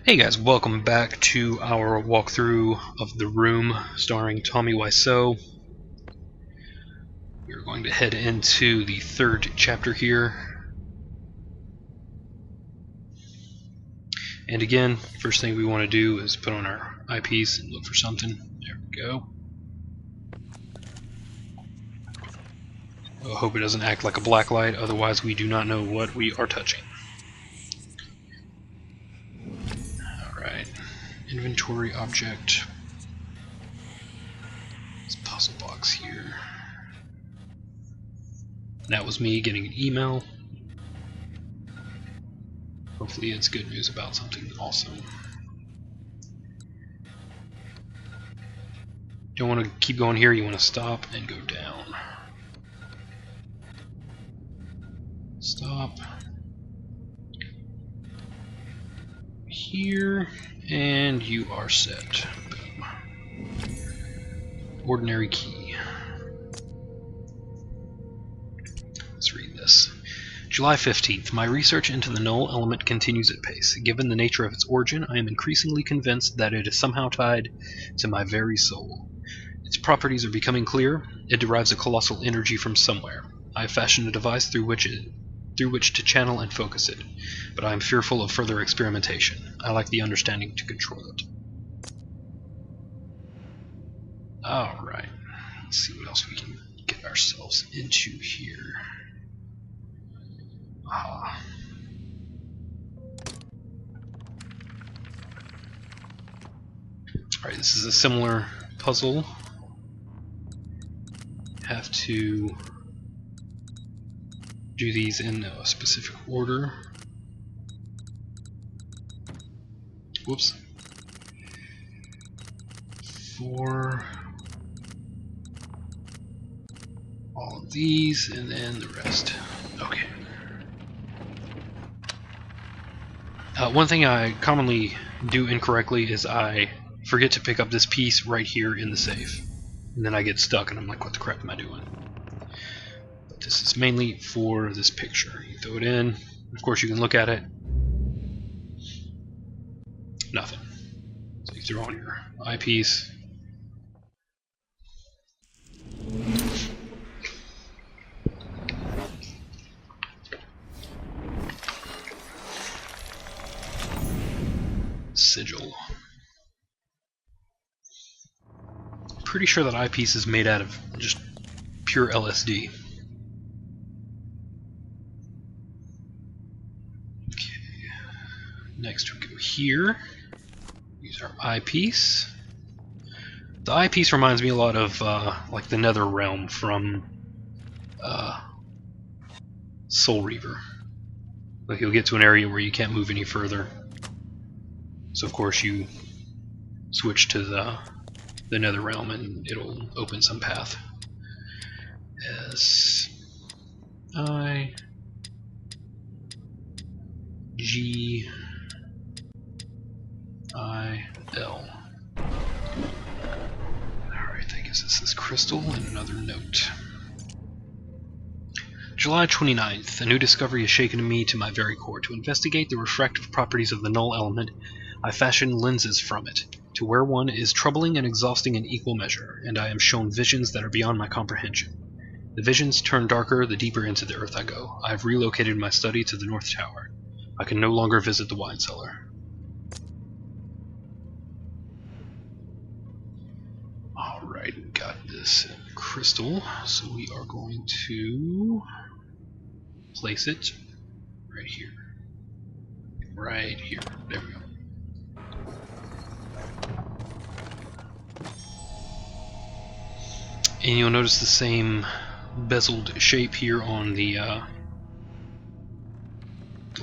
Hey guys, welcome back to our walkthrough of The Room starring Tommy Wiseau. We're going to head into the third chapter here. And again, first thing we want to do is put on our eyepiece and look for something. There we go. I hope it doesn't act like a black light, otherwise we do not know what we are touching. Alright, inventory object. This puzzle box here. That was me getting an email. Hopefully it's good news about something awesome. Don't want to keep going here, you want to stop and go down. Stop. Here, and you are set. Boom. Ordinary key. Let's read this. July 15th. My research into the null element continues at pace. Given the nature of its origin, I am increasingly convinced that it is somehow tied to my very soul. Its properties are becoming clear. It derives a colossal energy from somewhere. I have fashioned a device through which to channel and focus it, but I am fearful of further experimentation. I lack the understanding to control it. Alright, let's see what else we can get ourselves into here. Alright, this is a similar puzzle. Have to do these in a specific order. Whoops. For all of these, and then the rest. Okay. One thing I commonly do incorrectly is I forget to pick up this piece right here in the safe. And then I get stuck and I'm like, what the crap am I doing? But this is mainly for this picture. You throw it in, of course you can look at it. Nothing. So you throw on your eyepiece. Sigil. Pretty sure that eyepiece is made out of just pure LSD. Okay. Next we go here. Use our eyepiece. The eyepiece reminds me a lot of like the Nether Realm from Soul Reaver. Like you'll get to an area where you can't move any further. So of course you switch to the Nether Realm and it'll open some path. S-I-G-I-L. Alright, I guess this is crystal and another note. July 29th. A new discovery has shaken me to my very core. To investigate the refractive properties of the null element, I fashion lenses from it. To wear one is troubling and exhausting in equal measure, and I am shown visions that are beyond my comprehension. The visions turn darker the deeper into the earth I go. I have relocated my study to the North Tower. I can no longer visit the wine cellar. Alright, got this crystal, so we are going to place it right here. Right here. There we go. And you'll notice the same bezeled shape here on the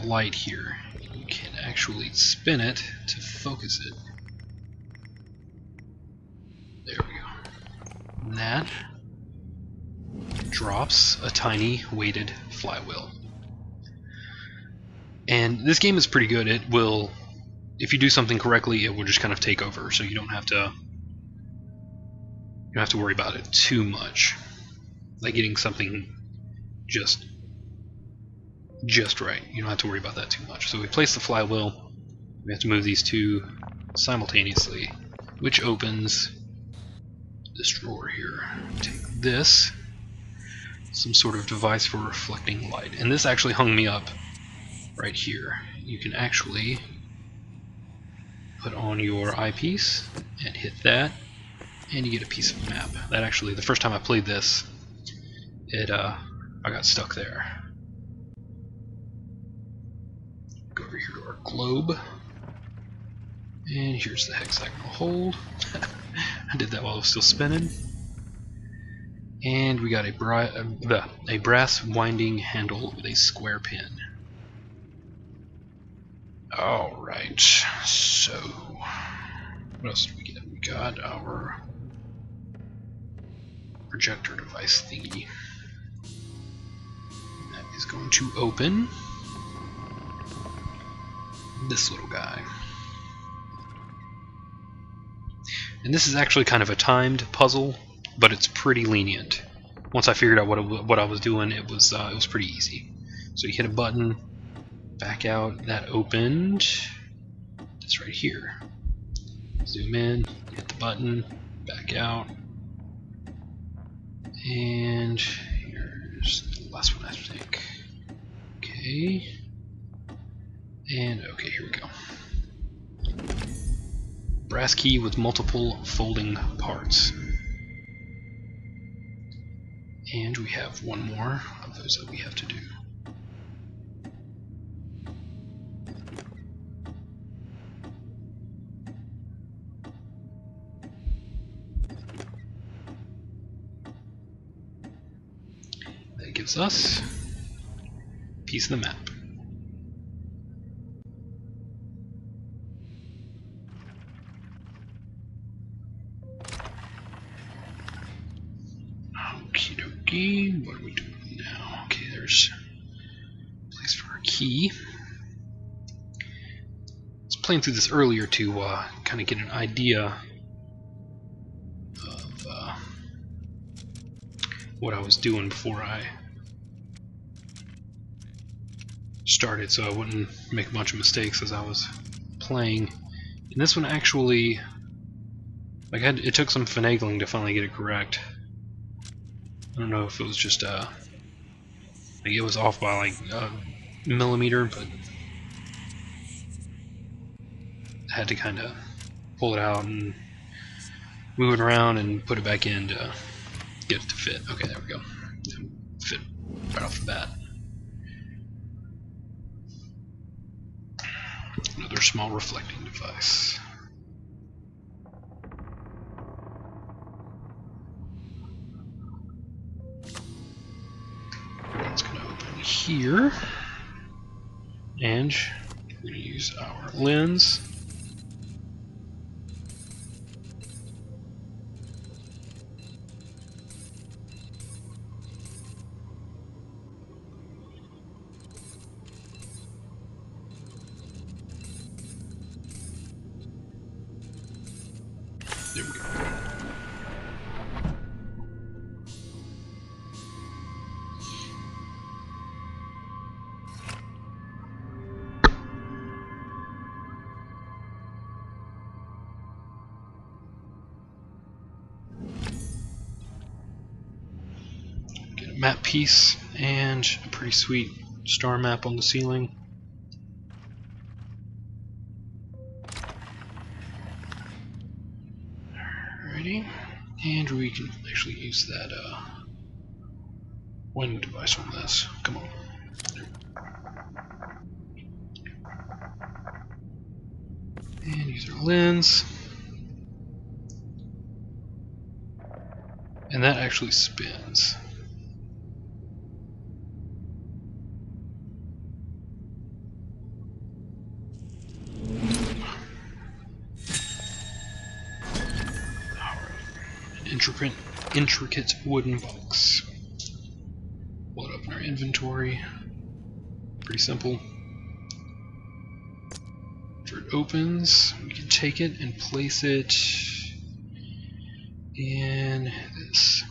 light here. You can actually spin it to focus it. There we go. And that drops a tiny weighted flywheel. And this game is pretty good. It will, if you do something correctly, it will just kind of take over, so you don't have to worry about it too much. Like getting something just right. You don't have to worry about that too much. So we place the flywheel, We have to move these two simultaneously, which opens this drawer here. Take this, some sort of device for reflecting light, and this actually hung me up right here. You can actually put on your eyepiece and hit that, and you get a piece of map. That actually, the first time I played this, I got stuck there. Go over here to our globe, and here's the hexagonal hold. I did that while it was still spinning. And we got a brass winding handle with a square pin. Alright, so what else did we get? We got our projector device thingy. That is going to open this little guy. And this is actually kind of a timed puzzle, but it's pretty lenient. Once I figured out what I was doing, it was pretty easy. So you hit a button, back out, that opened. This right here. Zoom in, hit the button, back out, and here's the last one, I think. Okay, and okay, here we go. Brass key with multiple folding parts. And we have one more of those that we have to do. That gives us a piece of the map. Okie dokie, what are we doing now? Okay, there's a place for our key. I was playing through this earlier to kind of get an idea of what I was doing before I started, so I wouldn't make a bunch of mistakes as I was playing. And this one actually, like, it took some finagling to finally get it correct. I don't know if it was just like it was off by like a millimeter, but I had to kind of pull it out and move it around and put it back in to get it to fit. Okay, there we go. Fit right off the bat. Another small reflecting device. It's going to open here, and we're going to use our lens. There we go. Get a map piece and a pretty sweet star map on the ceiling. Alrighty, and we can actually use that winding device on this. Come on. And use our lens. And that actually spins. An intricate wooden box. Pull it up in our inventory. Pretty simple. After it opens, we can take it and place it in this.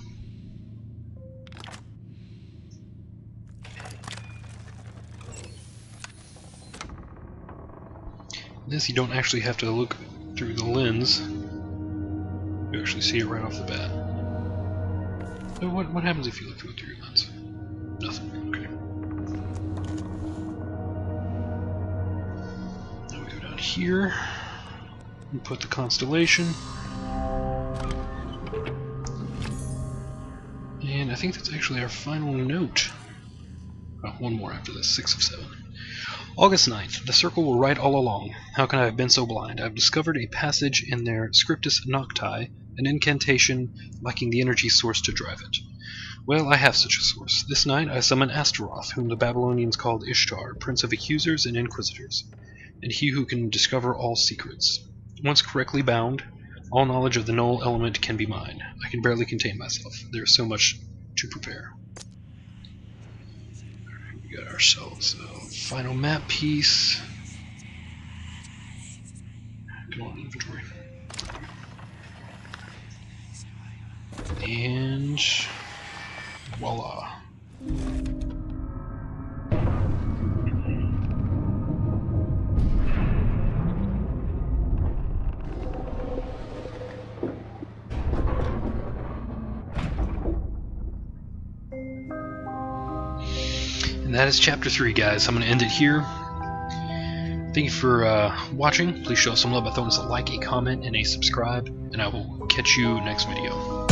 This you don't actually have to look through the lens. You actually see it right off the bat. So what happens if you look through it through your lens? Nothing. Okay. Now we go down here and put the constellation. And I think that's actually our final note. Oh, one more after this, 6 of 7. August 9th. The circle will right all along. How can I have been so blind? I've discovered a passage in their Scriptus Nocti, an incantation lacking the energy source to drive it. Well, I have such a source. This night I summon Astaroth, whom the Babylonians called Ishtar, prince of accusers and inquisitors, and he who can discover all secrets. Once correctly bound, all knowledge of the null element can be mine. I can barely contain myself. There is so much to prepare. We got ourselves a final map piece. Go on, inventory. And voila. And that is chapter 3, guys. I'm going to end it here. Thank you for watching. Please show us some love by throwing us a like, a comment, and a subscribe. And I will catch you next video.